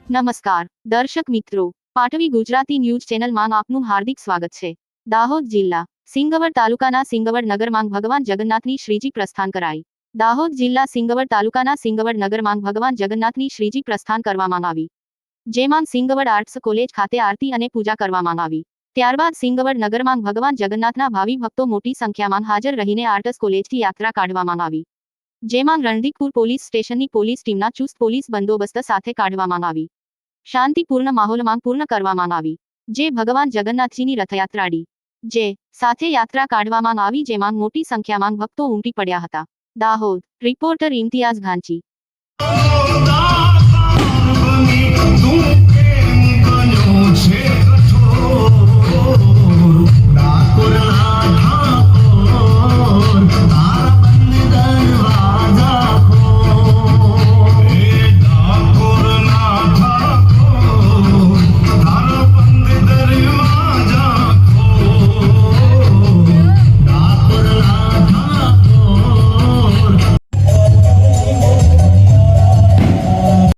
નમસ્કાર દર્શક મિત્રો, પાટવી ગુજરાતી ન્યૂઝ ચેનલમાં આપનું હાર્દિક સ્વાગત છે। દાહોદ જિલ્લા સિંગવડ તાલુકાના સિંગવડ નગરમાં ભગવાન જગન્નાથની શ્રીજી પ્રસ્થાન કરાઈ। દાહોદ જિલ્લા સિંગવડ તાલુકાના સિંગવડ નગરમાં ભગવાન જગન્નાથની શ્રીજી પ્રસ્થાન કરવામાં આવી, જેમાં સિંગવડ આર્ટ્સ કોલેજ ખાતે આરતી અને પૂજા કરવામાં આવી। ત્યારબાદ સિંગવડ નગરમાં ભગવાન જગન્નાથના ભાવિ ભક્તો મોટી સંખ્યામાં હાજર રહીને આર્ટ્સ કોલેજથી યાત્રા કાઢવામાં આવી, જેમાં રણજીતપુર પોલીસ સ્ટેશનની પોલીસ ટીમના ચુસ્ત પોલીસ બંદોબસ્ત સાથે કાઢવામાં આવી। શાંતિપૂર્ણ માહોલમાં પૂર્ણ કરવામાં આવી, જે ભગવાન જગન્નાથજીની રથયાત્રાડી જે સાથે યાત્રા કાઢવામાં આવી, જેમાં મોટી સંખ્યામાં ભક્તો ઉમટી પડ્યા હતા। દાહોદ રિપોર્ટર ઇમ્તિયાઝ ઘાંચી।